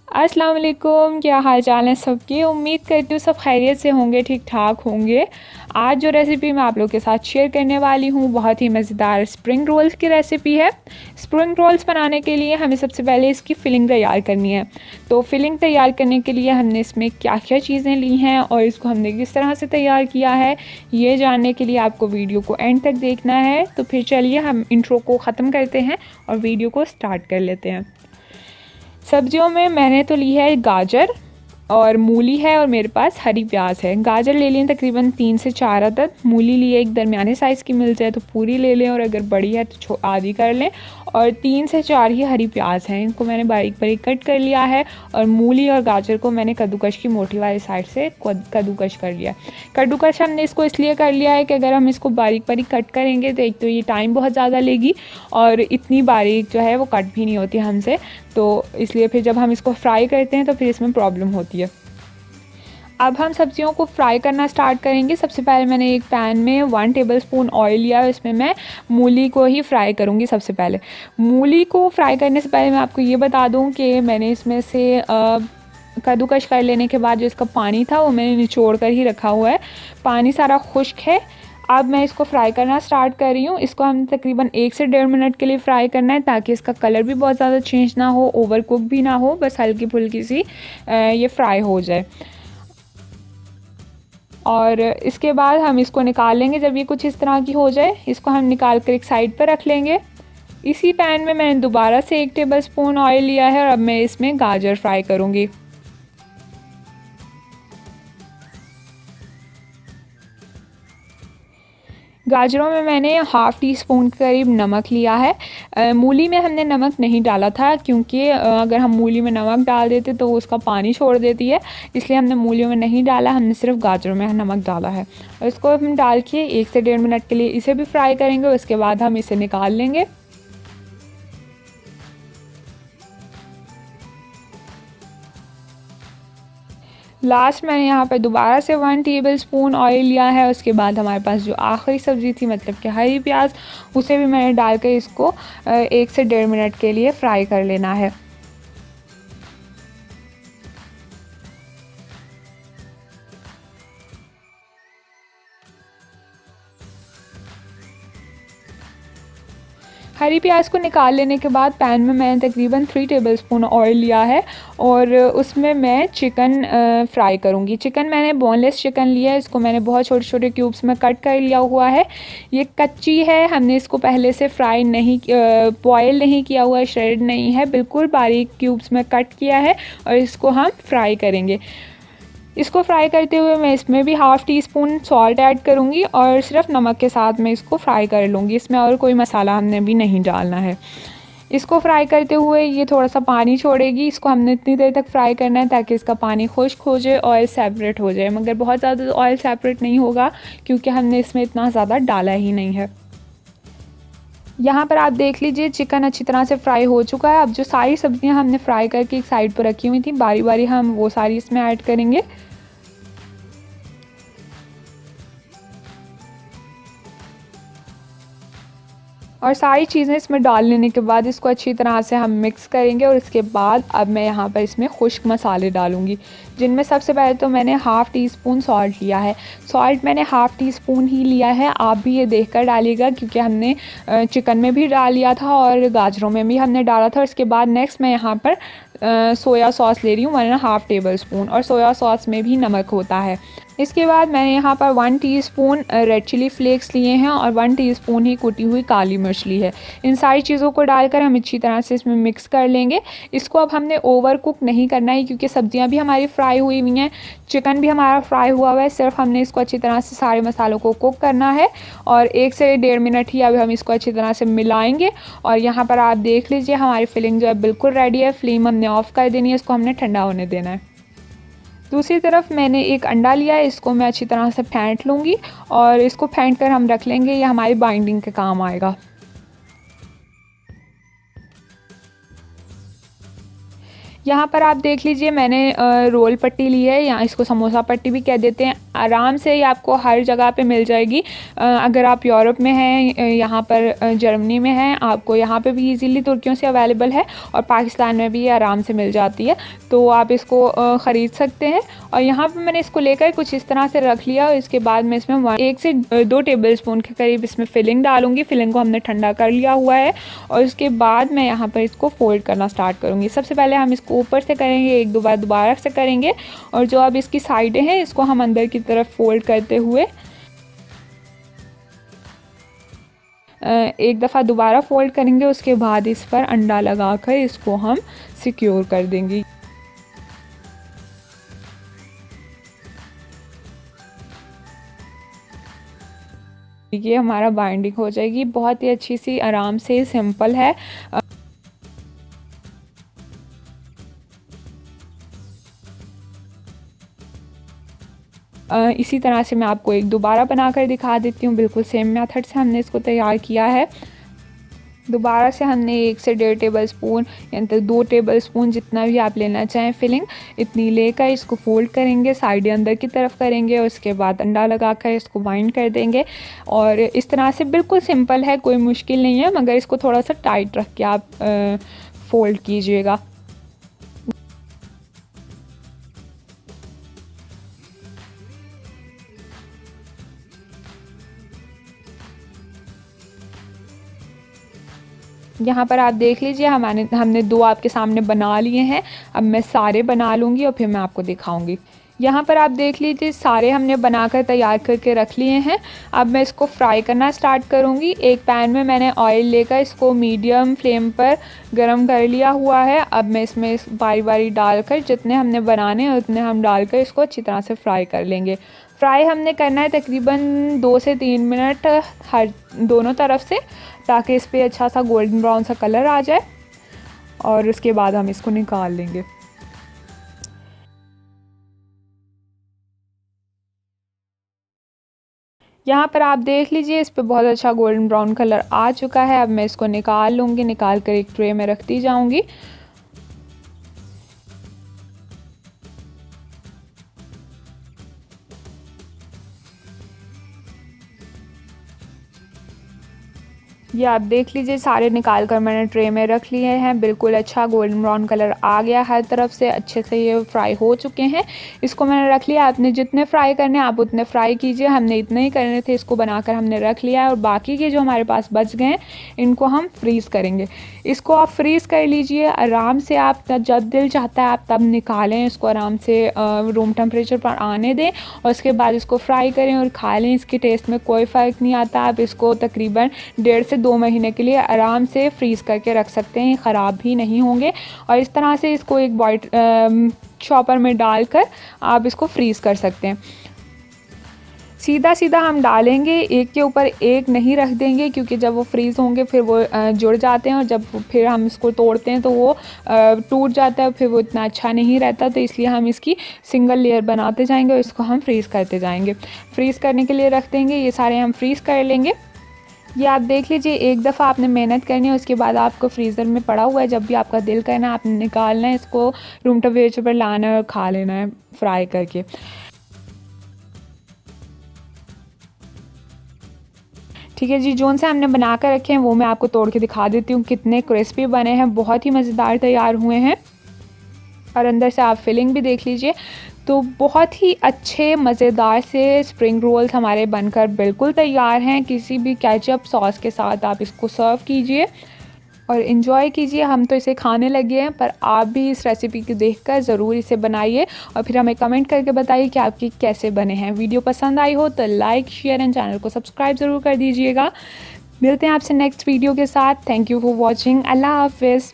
अस्सलाम वालेकुम, क्या हाल चाल है सबकी। उम्मीद करती हूँ सब खैरियत से होंगे, ठीक ठाक होंगे। आज जो रेसिपी मैं आप लोग के साथ शेयर करने वाली हूँ बहुत ही मज़ेदार स्प्रिंग रोल्स की रेसिपी है। स्प्रिंग रोल्स बनाने के लिए हमें सबसे पहले इसकी फ़िलिंग तैयार करनी है। तो फ़िलिंग तैयार करने के लिए हमने इसमें क्या क्या चीज़ें ली हैं और इसको हमने किस तरह से तैयार किया है, ये जानने के लिए आपको वीडियो को एंड तक देखना है। तो फिर चलिए हम इंट्रो को ख़त्म करते हैं और वीडियो को स्टार्ट कर लेते हैं। सब्जियों में मैंने तो ली है गाजर और मूली है और मेरे पास हरी प्याज है। गाजर ले लें तकरीबन 3 से 4 अदद। मूली लिए एक दरमियाने साइज़ की मिल जाए तो पूरी ले लें और अगर बड़ी है तो आधी कर लें। और 3 से 4 ही हरी प्याज हैं, इनको मैंने बारीक बारीक कट कर लिया है। और मूली और गाजर को मैंने कद्दूकश की मोटी वाली साइड से कद्दूकश कर लिया। कद्दूकश हमने इसको इसलिए कर लिया है कि अगर हम इसको बारीक बारीक कट करेंगे तो एक तो ये टाइम बहुत ज़्यादा लेगी और इतनी बारीक जो है वो कट भी नहीं होती हमसे, तो इसलिए फिर जब हम इसको फ्राई करते हैं तो फिर इसमें प्रॉब्लम होती है। अब हम सब्जियों को फ्राई करना स्टार्ट करेंगे। सबसे पहले मैंने एक पैन में 1 टेबलस्पून ऑयल लिया है, इसमें मैं मूली को ही फ्राई करूँगी। सबसे पहले मूली को फ्राई करने से पहले मैं आपको ये बता दूँ कि मैंने इसमें से कद्दूकश कर लेने के बाद जो इसका पानी था वो मैंने निचोड़ कर ही रखा हुआ है। पानी सारा खुश्क है। अब मैं इसको फ्राई करना स्टार्ट कर रही हूँ। इसको हम तकरीबन 1 से 1.5 मिनट के लिए फ्राई करना है ताकि इसका कलर भी बहुत ज़्यादा चेंज ना हो, ओवर कुक भी ना हो, बस हल्की फुल्की सी ये फ्राई हो जाए। और इसके बाद हम इसको निकाल लेंगे। जब ये कुछ इस तरह की हो जाए इसको हम निकाल कर एक साइड पर रख लेंगे। इसी पैन में मैंने दोबारा से 1 टेबलस्पून ऑयल लिया है और अब मैं इसमें गाजर फ्राई करूँगी। गाजरों में मैंने हाफ़ टी स्पून के करीब नमक लिया है। मूली में हमने नमक नहीं डाला था क्योंकि अगर हम मूली में नमक डाल देते तो उसका पानी छोड़ देती है, इसलिए हमने मूलियों में नहीं डाला, हमने सिर्फ गाजरों में नमक डाला है। और इसको हम डाल के 1 से 1.5 मिनट के लिए इसे भी फ्राई करेंगे। उसके बाद हम इसे निकाल लेंगे। लास्ट मैंने यहाँ पर दोबारा से 1 टेबलस्पून ऑयल लिया है। उसके बाद हमारे पास जो आखिरी सब्ज़ी थी मतलब कि हरी प्याज, उसे भी मैंने डाल कर इसको 1 से 1.5 मिनट के लिए फ्राई कर लेना है। हरी प्याज को निकाल लेने के बाद पैन में मैंने तकरीबन 3 टेबलस्पून ऑयल लिया है और उसमें मैं चिकन फ्राई करूँगी। चिकन मैंने बोनलेस चिकन लिया है, इसको मैंने बहुत छोटे छोटे क्यूब्स में कट कर लिया हुआ है। ये कच्ची है, हमने इसको पहले से फ्राई नहीं बॉयल नहीं किया हुआ है, श्रेड नहीं है, बिल्कुल बारीक क्यूब्स में कट किया है और इसको हम फ्राई करेंगे। इसको फ्राई करते हुए मैं इसमें भी half tea spoon salt add करूँगी और सिर्फ नमक के साथ मैं इसको फ्राई कर लूँगी। इसमें और कोई मसाला हमने भी नहीं डालना है। इसको फ्राई करते हुए ये थोड़ा सा पानी छोड़ेगी, इसको हमने इतनी देर तक फ्राई करना है ताकि इसका पानी खुश्क हो जाए, ऑयल सेपरेट हो जाए। मगर बहुत ज़्यादा ऑयल सेपरेट नहीं होगा क्योंकि हमने इसमें इतना ज़्यादा डाला ही नहीं है। यहाँ पर आप देख लीजिए चिकन अच्छी तरह से फ्राई हो चुका है। अब जो सारी सब्जियाँ हमने फ्राई करके एक साइड पर रखी हुई थी, बारी बारी हम वो सारी इसमें ऐड करेंगे। और सारी चीज़ें इसमें डाल लेने के बाद इसको अच्छी तरह से हम मिक्स करेंगे। और इसके बाद अब मैं यहाँ पर इसमें खुश्क मसाले डालूँगी, जिनमें सबसे पहले तो मैंने हाफ़ टी स्पून सॉल्ट लिया है। सॉल्ट मैंने हाफ़ टी स्पून ही लिया है, आप भी ये देखकर डालिएगा क्योंकि हमने चिकन में भी डाल लिया था और गाजरों में भी हमने डाला था। इसके बाद नेक्स्ट मैं यहाँ पर सोया सॉस ले रही हूँ 1.5 टेबल स्पून, और सोया सॉस में भी नमक होता है। इसके बाद मैंने यहाँ पर 1 टीस्पून रेड चिली फ्लेक्स लिए हैं और 1 टीस्पून ही कुटी हुई काली मिर्च ली है। इन सारी चीज़ों को डालकर हम अच्छी तरह से इसमें मिक्स कर लेंगे। इसको अब हमने ओवर कुक नहीं करना है क्योंकि सब्जियाँ भी हमारी फ्राई हुई हुई हैं, चिकन भी हमारा फ्राई हुआ हुआ है। सिर्फ हमने इसको अच्छी तरह से सारे मसालों को कुक करना है और 1 से 1.5 मिनट ही अब हम इसको अच्छी तरह से मिलाएंगे। और यहाँ पर आप देख लीजिए हमारी फिलिंग जो है बिल्कुल रेडी है। फ्लेम हमने ऑफ़ कर देनी है, इसको हमने ठंडा होने देना है। दूसरी तरफ मैंने एक अंडा लिया है, इसको मैं अच्छी तरह से फेंट लूँगी और इसको फेंट कर हम रख लेंगे, ये हमारी बाइंडिंग के काम आएगा। यहाँ पर आप देख लीजिए मैंने रोल पट्टी ली है, या इसको समोसा पट्टी भी कह देते हैं। आराम से ये आपको हर जगह पे मिल जाएगी। अगर आप यूरोप में हैं, यहाँ पर जर्मनी में हैं, आपको यहाँ पे भी इजीली तुर्कियों से अवेलेबल है, और पाकिस्तान में भी ये आराम से मिल जाती है, तो आप इसको ख़रीद सकते हैं। और यहाँ पर मैंने इसको लेकर कुछ इस तरह से रख लिया, और इसके बाद मैं इसमें 1 से 2 टेबल स्पून के करीब इसमें फिलिंग डालूँगी। फिलिंग को हमने ठंडा कर लिया हुआ है, और उसके बाद मैं यहाँ पर इसको फोल्ड करना स्टार्ट करूँगी। सबसे पहले हम इसको ऊपर से करेंगे, 1-2 बार दोबारा से करेंगे, और जो अब इसकी साइडें हैं इसको हम अंदर की तरफ फोल्ड करते हुए एक दफ़ा दोबारा फोल्ड करेंगे। उसके बाद इस पर अंडा लगाकर इसको हम सिक्योर कर देंगे। ये हमारा बाइंडिंग हो जाएगी, बहुत ही अच्छी सी, आराम से, सिंपल है। इसी तरह से मैं आपको एक दोबारा बनाकर दिखा देती हूँ। बिल्कुल सेम मेथड से हमने इसको तैयार किया है। दोबारा से हमने 1 से 1.5 टेबल स्पून यानी तो 2 टेबल स्पून, जितना भी आप लेना चाहें फिलिंग, इतनी लेकर इसको फोल्ड करेंगे, साइडें अंदर की तरफ करेंगे, और उसके बाद अंडा लगाकर इसको बाइंड कर देंगे। और इस तरह से बिल्कुल सिंपल है, कोई मुश्किल नहीं है, मगर इसको थोड़ा सा टाइट रख के आप फोल्ड कीजिएगा। यहाँ पर आप देख लीजिए हमने 2 आपके सामने बना लिए हैं। अब मैं सारे बना लूँगी और फिर मैं आपको दिखाऊँगी। यहाँ पर आप देख लीजिए सारे हमने बनाकर तैयार करके रख लिए हैं। अब मैं इसको फ्राई करना स्टार्ट करूँगी। एक पैन में मैंने ऑयल लेकर इसको मीडियम फ्लेम पर गरम कर लिया हुआ है। अब मैं इसमें बारी बारी डालकर, जितने हमने बनाने हैं उतने हम डालकर इसको अच्छी तरह से फ्राई कर लेंगे। फ्राई हमने करना है तकरीबन 2 से 3 मिनट हर दोनों तरफ से, ताकि इस पर अच्छा सा गोल्डन ब्राउन सा कलर आ जाए, और उसके बाद हम इसको निकाल लेंगे। यहाँ पर आप देख लीजिए इस पे बहुत अच्छा गोल्डन ब्राउन कलर आ चुका है। अब मैं इसको निकाल लूँगी, निकाल कर एक ट्रे में रखती जाऊँगी। ये आप देख लीजिए सारे निकाल कर मैंने ट्रे में रख लिए हैं। बिल्कुल अच्छा गोल्डन ब्राउन कलर आ गया, हर तरफ से अच्छे से ये फ्राई हो चुके हैं। इसको मैंने रख लिया। आपने जितने फ्राई करने हैं आप उतने फ्राई कीजिए, हमने इतने ही करने थे। इसको बनाकर हमने रख लिया है, और बाकी के जो हमारे पास बच गए हैं इनको हम फ्रीज़ करेंगे। इसको आप फ्रीज़ कर लीजिए आराम से, आप जब दिल चाहता है आप तब निकालें, इसको आराम से रूम टेम्परेचर पर आने दें, और उसके बाद इसको फ्राई करें और खा लें। इसके टेस्ट में कोई फ़र्क नहीं आता। आप इसको तकरीबन 1.5 से 2 महीने के लिए आराम से फ्रीज़ करके रख सकते हैं, ख़राब भी नहीं होंगे। और इस तरह से इसको एक बॉइट चॉपर में डालकर आप इसको फ्रीज़ कर सकते हैं। सीधा सीधा हम डालेंगे, एक के ऊपर एक नहीं रख देंगे, क्योंकि जब वो फ्रीज़ होंगे फिर वो जुड़ जाते हैं, और जब फिर हम इसको तोड़ते हैं तो वो टूट जाता है, फिर वो इतना अच्छा नहीं रहता। तो इसलिए हम इसकी सिंगल लेयर बनाते जाएंगे और इसको हम फ्रीज़ करते जाएंगे। फ्रीज़ करने के लिए रख देंगे, ये सारे हम फ्रीज़ कर लेंगे। ये आप देख लीजिए, एक दफ़ा आपने मेहनत करनी है, उसके बाद आपको फ्रीज़र में पड़ा हुआ है, जब भी आपका दिल करना है आपने निकालना है, इसको रूम टेम्परेचर पर लाना है और खा लेना है फ्राई करके। ठीक है जी, जोन से हमने बना कर रखे हैं वो मैं आपको तोड़ के दिखा देती हूँ कितने क्रिस्पी बने हैं, बहुत ही मज़ेदार तैयार हुए हैं। और अंदर से आप फिलिंग भी देख लीजिए। तो बहुत ही अच्छे मज़ेदार से स्प्रिंग रोल्स हमारे बनकर बिल्कुल तैयार हैं। किसी भी केचप सॉस के साथ आप इसको सर्व कीजिए और इन्जॉय कीजिए। हम तो इसे खाने लगे हैं, पर आप भी इस रेसिपी को देखकर ज़रूर इसे बनाइए और फिर हमें कमेंट करके बताइए कि आपकी कैसे बने हैं। वीडियो पसंद आई हो तो लाइक, शेयर एंड चैनल को सब्सक्राइब ज़रूर कर दीजिएगा। मिलते हैं आपसे नेक्स्ट वीडियो के साथ। Thank you for watching. अल्लाह हाफिज़।